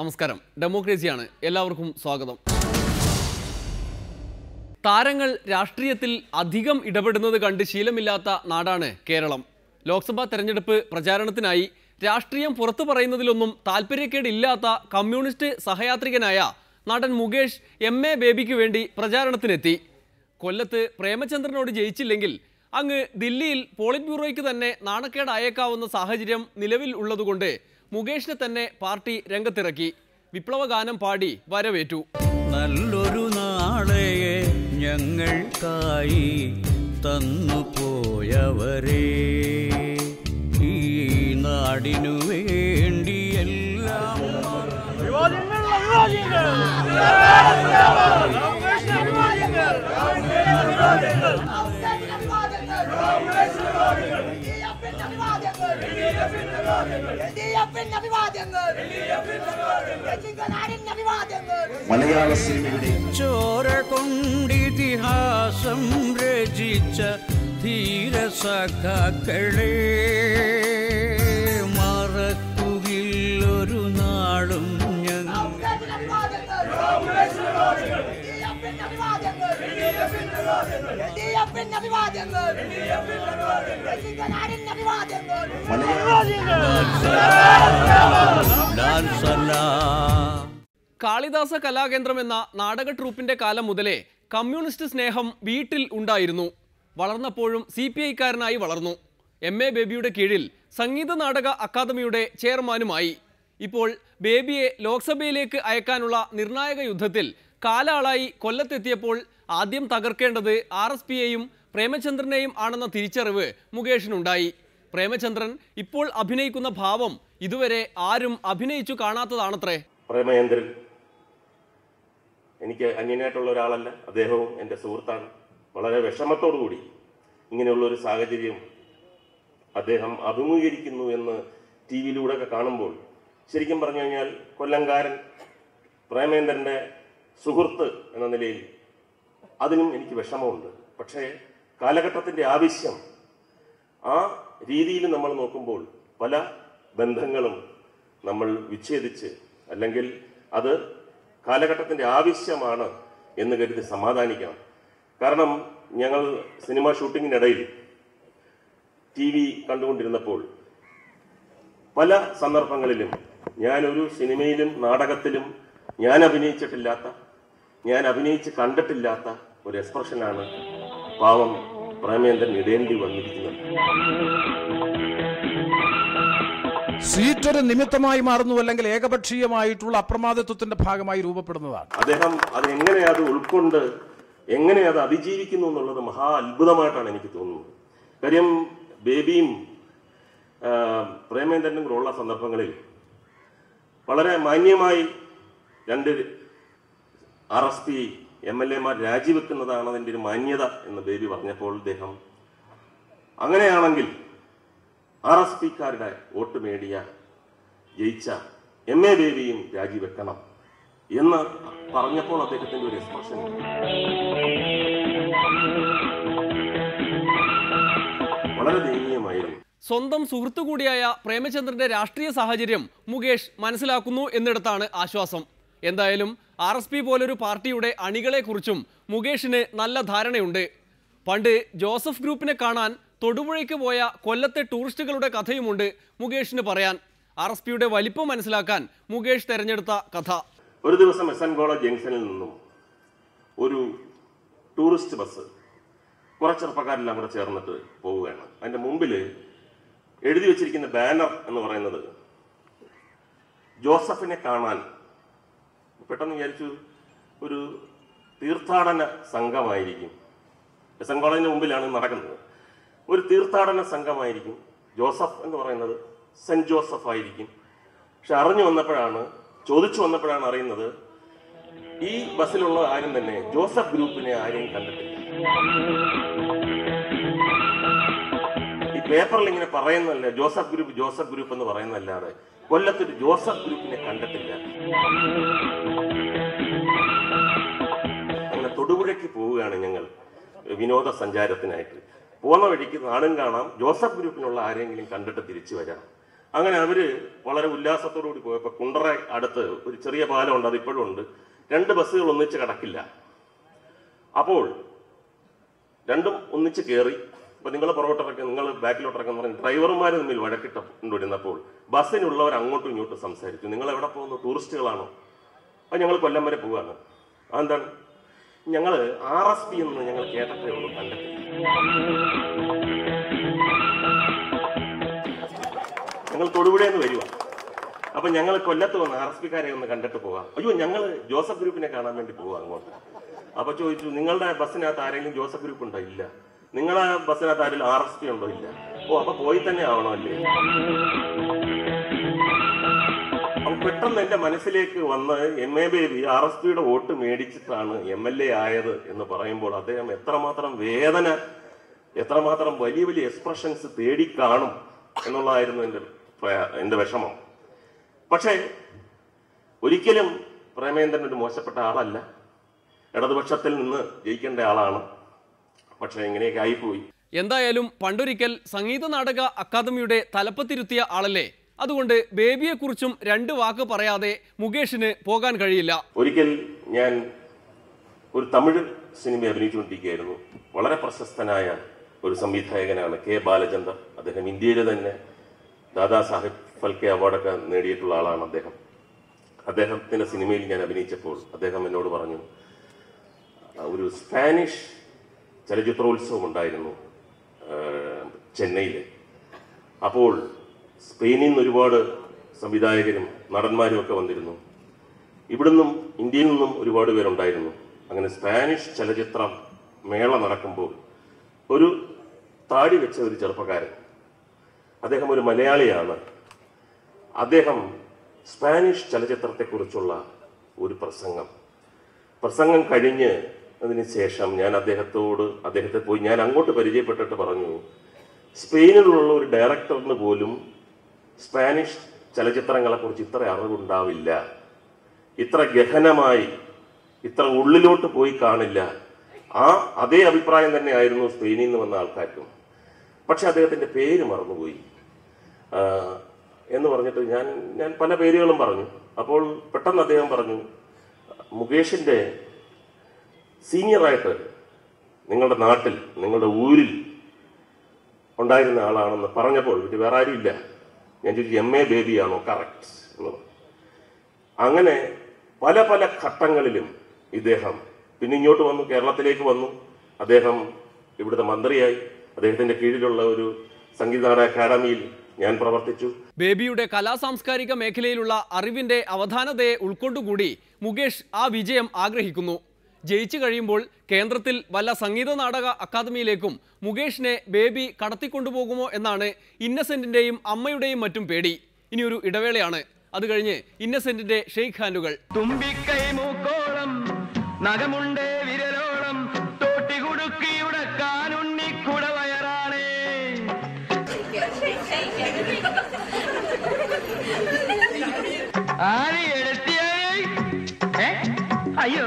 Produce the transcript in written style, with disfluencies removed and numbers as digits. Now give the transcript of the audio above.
നമസ്കാരം. ഡെമോക്രസിയാണ്. എല്ലാവർക്കും സ്വാഗതം. താരങ്ങൾ രാഷ്ട്രീയത്തിൽ അധികം ഇടപെടുന്നത് കണ്ട് ശീലമില്ലാത്ത നാടാണ് കേരളം. ലോക്സഭാ തെരഞ്ഞെടുപ്പ് പ്രചാരണത്തിനായി രാഷ്ട്രീയം പുറത്തു പറയുന്നതിലൊന്നും താല്പര്യക്കേടില്ലാത്ത കമ്മ്യൂണിസ്റ്റ് സഹയാത്രികനായ നടൻ മുകേഷ് MA ബേബിക്ക് വേണ്ടി പ്രചാരണത്തിനെത്തി. കൊല്ലത്ത് പ്രേമചന്ദ്രനോട് ജയിച്ചില്ലെങ്കിൽ അങ്ങ് ദില്ലിയിൽ പോളിറ്റ് ബ്യൂറോയ്ക്ക് തന്നെ നാണക്കേടായേക്കാവുന്ന സാഹചര്യം നിലവിൽ ഉള്ളതുകൊണ്ട് മുകേഷിനെ തന്നെ പാർട്ടി രംഗത്തിറക്കി. വിപ്ലവഗാനം പാടി വരവേറ്റു. നല്ലൊരു നാളെയെ ഞങ്ങൾക്കായി തന്നു പോയവരെ, ഈ നാടിനു വേണ്ടി എല്ലാം മലയാള സിനിമയുടെ ചോര കൊണ്ടിതിഹാസം രചിച്ച ധീരസഖാക്കളെ മറക്കുകയില്ലൊരു നാളും ഞങ്ങൾ. കാളിദാസ കലാകേന്ദ്രം എന്ന നാടക ട്രൂപ്പിന്റെ കാലം മുതലേ കമ്മ്യൂണിസ്റ്റ് സ്നേഹം വീട്ടിൽ ഉണ്ടായിരുന്നു. വളർന്നപ്പോഴും CPI-കാരനായി വളർന്നു. MA ബേബിയുടെ കീഴിൽ സംഗീത നാടക അക്കാദമിയുടെ ചെയർമാനുമായി. ഇപ്പോൾ ബേബിയെ ലോക്സഭയിലേക്ക് അയക്കാനുള്ള നിർണായക യുദ്ധത്തിൽ കാലാളായി കൊല്ലത്തെത്തിയപ്പോൾ ആദ്യം തകർക്കേണ്ടത് RSPയെയും പ്രേമചന്ദ്രനെയും ആണെന്ന തിരിച്ചറിവ് മുകേഷിനുണ്ടായി. പ്രേമചന്ദ്രൻ ഇപ്പോൾ അഭിനയിക്കുന്ന ഭാവം ഇതുവരെ ആരും അഭിനയിച്ചു കാണാത്തതാണത്രേ. പ്രേമചന്ദ്രൻ എനിക്ക് അന്യനായിട്ടുള്ള ഒരാളല്ല, അദ്ദേഹവും എൻ്റെ സുഹൃത്താണ്. വളരെ വിഷമത്തോടുകൂടി ഇങ്ങനെയുള്ളൊരു സാഹചര്യം അദ്ദേഹം അഭിമുഖീകരിക്കുന്നു എന്ന് TV-യിലൂടെ ഒക്കെ കാണുമ്പോൾ ശരിക്കും പറഞ്ഞു കഴിഞ്ഞാൽ കൊല്ലംകാരൻ പ്രേമചന്ദ്രൻ്റെ സുഹൃത്ത് എന്ന നിലയിൽ അതിനും എനിക്ക് വിഷമമുണ്ട്. പക്ഷേ കാലഘട്ടത്തിൻ്റെ ആവശ്യം, ആ രീതിയിൽ നമ്മൾ നോക്കുമ്പോൾ പല ബന്ധങ്ങളും നമ്മൾ വിച്ഛേദിച്ച്, അല്ലെങ്കിൽ അത് കാലഘട്ടത്തിൻ്റെ ആവശ്യമാണ് എന്ന് കരുതി സമാധാനിക്കണം. കാരണം ഞങ്ങൾ സിനിമ ഷൂട്ടിങ്ങിനിടയിൽ TV കണ്ടുകൊണ്ടിരുന്നപ്പോൾ പല സന്ദർഭങ്ങളിലും ഞാനൊരു സിനിമയിലും നാടകത്തിലും ഞാൻ അഭിനയിച്ച് കണ്ടിട്ടില്ലാത്ത ഒരു എക്സ്പ്രഷനാണ് പാവം പ്രേമചന്ദ്രൻ ഇടേണ്ടി വന്നിരിക്കുന്നത്. സീറ്റ് ഒരു നിമിത്തമായി മാറുന്നു, അല്ലെങ്കിൽ ഏകപക്ഷീയമായിട്ടുള്ള അപ്രമാദിത്വത്തിന്റെ ഭാഗമായി രൂപപ്പെടുന്നതാണ്. അദ്ദേഹം അതെങ്ങനെ അത് ഉൾക്കൊണ്ട് എങ്ങനെ അത് അതിജീവിക്കുന്നു എന്നുള്ളത് മഹാ അത്ഭുതമായിട്ടാണ് എനിക്ക് തോന്നുന്നത്. കാര്യം ബേബിയും പ്രേമചന്ദ്രനും കൂടെ ഉള്ള സന്ദർഭങ്ങളിൽ വളരെ മാന്യമായി 2 RSP MLA-മാർ രാജിവെക്കുന്നതാണ് അതിൻ്റെ ഒരു മാന്യത എന്ന് ബേബി പറഞ്ഞപ്പോൾ അദ്ദേഹം അങ്ങനെയാണെങ്കിൽ RSP-കാരുടെ വോട്ട് മേടിയ ജയിച്ച MA ബേബിയും രാജിവെക്കണം എന്ന് പറഞ്ഞപ്പോൾ അദ്ദേഹത്തിന്റെ ഒരു എക്സ്പ്രഷൻ വളരെ ദയനീയമായിരുന്നു. സ്വന്തം സുഹൃത്തു കൂടിയായ പ്രേമചന്ദ്രന്റെ രാഷ്ട്രീയ സാഹചര്യം മുകേഷ് മനസ്സിലാക്കുന്നു എന്നിടത്താണ് ആശ്വാസം. എന്തായാലും RSP പോലൊരു പാർട്ടിയുടെ അണികളെക്കുറിച്ചും മുകേഷിന് നല്ല ധാരണയുണ്ട്. പണ്ട് ജോസഫ് ഗ്രൂപ്പിനെ കാണാൻ തൊടുപുഴയ്ക്ക് പോയ കൊല്ലത്തെ ടൂറിസ്റ്റുകളുടെ കഥയുമുണ്ട് മുകേഷിന് പറയാൻ. RSPയുടെ വലിപ്പം മനസ്സിലാക്കാൻ മുകേഷ് തെരഞ്ഞെടുത്ത കഥ. ഒരു ദിവസം SN കോളേജ് ജംഗ്ഷനിൽ നിന്നും ഒരു ടൂറിസ്റ്റ് ബസ് കുറച്ച് ചെറുപ്പക്കാരെല്ലാം കൂടെ ചേർന്നിട്ട് പോവുകയാണ്. അതിന്റെ മുമ്പിൽ എഴുതി വെച്ചിരിക്കുന്ന ബാനർ എന്ന് പറയുന്നത് ജോസഫിനെ കാണാൻ. പെട്ടെന്ന് വിചാരിച്ചു ഒരു തീർത്ഥാടന സംഘമായിരിക്കും. SN കോളേജിന് മുമ്പിലാണ് നടക്കുന്നത്. ഒരു തീർത്ഥാടന സംഘമായിരിക്കും. ജോസഫ് എന്ന് പറയുന്നത് സെന്റ് ജോസഫ് ആയിരിക്കും. പക്ഷെ ചോദിച്ചു വന്നപ്പോഴാണ് അറിയുന്നത് ഈ ബസ്സിലുള്ള ആരും തന്നെ ജോസഫ് ഗ്രൂപ്പിനെ ആരെയും കണ്ടിട്ടില്ല. ഈ പേപ്പറിൽ ഇങ്ങനെ പറയുന്നല്ല ജോസഫ് ഗ്രൂപ്പ് എന്ന് പറയുന്നല്ലാതെ കൊല്ലത്തൊരു ജോസഫ് ഗ്രൂപ്പിനെ കണ്ടിട്ടില്ല. അങ്ങനെ തൊടുപുഴയ്ക്ക് പോവുകയാണ് ഞങ്ങൾ വിനോദസഞ്ചാരത്തിനായിട്ട്. പോകുന്ന വഴിക്ക് നാടും കാണാം, ജോസഫ് ഗ്രൂപ്പിനുള്ള ആരെങ്കിലും കണ്ടിട്ട് തിരിച്ചു വരാം. അങ്ങനെ അവർ വളരെ ഉല്ലാസത്തോടു കൂടി പോയപ്പോൾ കുണ്ടറ അടുത്ത് ഒരു ചെറിയ പാലമുണ്ട്, അത് ഇപ്പോഴും ഉണ്ട്. 2 ബസ്സുകൾ ഒന്നിച്ച് കിടക്കില്ല. അപ്പോൾ രണ്ടും ഒന്നിച്ച് കയറി. അപ്പൊ നിങ്ങൾ പുറകോട്ടിറക്കി, നിങ്ങൾ ബാക്കിലോട്ടിറക്കെന്ന് പറഞ്ഞ് ഡ്രൈവർമാർ തമ്മിൽ വഴക്കിട്ടുകൊണ്ടിരുന്നപ്പോൾ ബസ്സിനുള്ളവർ അങ്ങോട്ടും ഇങ്ങോട്ടും സംസാരിച്ചു. നിങ്ങൾ എവിടെ പോകുന്നു? ടൂറിസ്റ്റുകളാണോ? അത് ഞങ്ങൾ കൊല്ലം വരെ പോവാണ്. അതെന്താണ്? ഞങ്ങൾ RSP എന്ന് ഞങ്ങൾ കേട്ടേ ഉള്ളൂ, കണ്ടിട്ടില്ല. ഞങ്ങൾ തൊടുപുഴയെന്ന് വരിക. അപ്പൊ ഞങ്ങൾ കൊല്ലത്ത് വന്ന് RSPക്കാരെ ഒന്ന് കണ്ടിട്ട് പോവാം. അയ്യോ, ഞങ്ങൾ ജോസഫ് ഗ്രൂപ്പിനെ കാണാൻ വേണ്ടി പോവാ അങ്ങോട്ട്. അപ്പൊ ചോദിച്ചു, നിങ്ങളുടെ ബസ്സിനകത്ത് ആരെങ്കിലും ജോസഫ് ഗ്രൂപ്പ് ഉണ്ടോ? ഇല്ല. നിങ്ങളെ ബസ്സിനകത്ത് ആരെങ്കിലും RSP ഉണ്ടോ? ഇല്ല. ഓ, അപ്പൊ പോയി തന്നെ ആവണമല്ലേ? അപ്പൊ പെട്ടെന്ന് എന്റെ മനസ്സിലേക്ക് വന്ന് MA ബേബി RSPയുടെ വോട്ട് മേടിച്ചിട്ടാണ് MLA ആയത് എന്ന് പറയുമ്പോൾ അദ്ദേഹം എത്രമാത്രം വേദന, എത്രമാത്രം വലിയ വലിയ എക്സ്പ്രഷൻസ് തേടിക്കാണും എന്നുള്ളതായിരുന്നു എന്റെ വിഷമം. പക്ഷേ ഒരിക്കലും പ്രേമേന്ദ്രൻ ഒരു മോശപ്പെട്ട ആളല്ല, ഇടതുപക്ഷത്തിൽ നിന്ന് ജയിക്കേണ്ട ആളാണ്. പക്ഷെ ഇങ്ങനെയൊക്കെ ആയിപ്പോയി. എന്തായാലും പണ്ടൊരിക്കൽ സംഗീത നാടക അക്കാദമിയുടെ തലപ്പത്തിരുത്തിയ ആളല്ലേ, അതുകൊണ്ട് ബേബിയെക്കുറിച്ചും 2 വാക്ക് പറയാതെ മുകേഷിന് പോകാൻ കഴിയില്ല. ഒരിക്കൽ ഞാൻ ഒരു തമിഴ് സിനിമ അഭിനയിച്ചുകൊണ്ടിരിക്കുകയായിരുന്നു. വളരെ പ്രശസ്തനായ ഒരു സംവിധായകനാണ് K. ബാലചന്ദർ. അദ്ദേഹം ഇന്ത്യയിലെ തന്നെ ദാദാ സാഹിബ് ഫൽക്കെ അവാർഡൊക്കെ നേടിയിട്ടുള്ള ആളാണ് അദ്ദേഹം. അദ്ദേഹത്തിന്റെ സിനിമയിൽ ഞാൻ അഭിനയിച്ചപ്പോൾ അദ്ദേഹം എന്നോട് പറഞ്ഞു, ഒരു സ്പാനിഷ് ചലച്ചിത്രോത്സവം ഉണ്ടായിരുന്നു ചെന്നൈയിൽ. അപ്പോൾ സ്പെയിനിൽ നിന്ന് ഒരുപാട് സംവിധായകരും നടന്മാരും ഒക്കെ വന്നിരുന്നു. ഇവിടുന്നും ഇന്ത്യയിൽ നിന്നും ഒരുപാട് പേരുണ്ടായിരുന്നു. അങ്ങനെ സ്പാനിഷ് ചലച്ചിത്രം മേള നടക്കുമ്പോൾ ഒരു താടി വെച്ച ഒരു ചെറുപ്പക്കാരൻ, അദ്ദേഹം ഒരു മലയാളിയാണ്, അദ്ദേഹം സ്പാനിഷ് ചലച്ചിത്രത്തെക്കുറിച്ചുള്ള ഒരു പ്രസംഗം കഴിഞ്ഞ് അതിന് ശേഷം ഞാൻ അദ്ദേഹത്തെ പോയി ഞാൻ അങ്ങോട്ട് പരിചയപ്പെട്ടിട്ട് പറഞ്ഞു, സ്പെയിനിലുള്ള ഒരു ഡയറക്ടറിന് പോലും സ്പാനിഷ് ചലച്ചിത്രങ്ങളെ കുറിച്ച് ഇത്ര അറിവുണ്ടാവില്ല, ഇത്ര ഗഹനമായി, ഇത്ര ഉള്ളിലോട്ട് പോയി കാണില്ല. അതേ അഭിപ്രായം തന്നെ ആയിരുന്നു സ്പെയിനിൽ നിന്ന് വന്ന ആൾക്കാർക്കും. പക്ഷെ അദ്ദേഹത്തിന്റെ പേര് മറന്നുപോയി എന്ന് പറഞ്ഞിട്ട് ഞാൻ പല പേരുകളും പറഞ്ഞു. അപ്പോൾ പെട്ടെന്ന് അദ്ദേഹം പറഞ്ഞു, മുകേഷിന്റെ സീനിയറായിട്ട് നിങ്ങളുടെ നാട്ടിൽ, നിങ്ങളുടെ ഊരിൽ ഉണ്ടായിരുന്ന ആളാണെന്ന് പറഞ്ഞപ്പോൾ ഇത് വേറെ ആരും ഇല്ല. ഞാൻ ചോദിച്ചു, MA ബേബിയാണോ? കറക്റ്റ് എന്ന് പറഞ്ഞു. അങ്ങനെ പല പല ഘട്ടങ്ങളിലും ഇദ്ദേഹം പിന്നെ ഇങ്ങോട്ട് വന്നു, കേരളത്തിലേക്ക് വന്നു. അദ്ദേഹം ഇവിടുത്തെ മന്ത്രിയായി. അദ്ദേഹത്തിന്റെ കീഴിലുള്ള ഒരു സംഗീത നാടക അക്കാദമിയിൽ ഞാൻ പ്രവർത്തിച്ചു. ബേബിയുടെ കലാസാംസ്കാരിക മേഖലയിലുള്ള അറിവിന്റെ അവധാനതയെ ഉൾക്കൊണ്ടുകൂടി മുകേഷ് ആ വിജയം ആഗ്രഹിക്കുന്നു. ജയിച്ചു കഴിയുമ്പോൾ കേന്ദ്രത്തിൽ വല്ല സംഗീത നാടക അക്കാദമിയിലേക്കും മുകേഷിനെ ബേബി കടത്തിക്കൊണ്ടുപോകുമോ എന്നാണ് ഇന്നസെന്റിന്റെയും അമ്മയുടെയും മറ്റും പേടി. ഇനിയൊരു ഇടവേളയാണ്. അത് കഴിഞ്ഞ് ഇന്നസെന്റിന്റെ ഷെയ്ഖ് ഹാൻഡുകൾ. തുമ്പിക്കൈ മൂക്കോളം നഖമുണ്ടേ വിരലോളം തോട്ടി കുടുക്കിയുടെ കാനുണ്ണിക്കുട വയറാണേ. ആര് എടുത്തിയായി? അയ്യോ,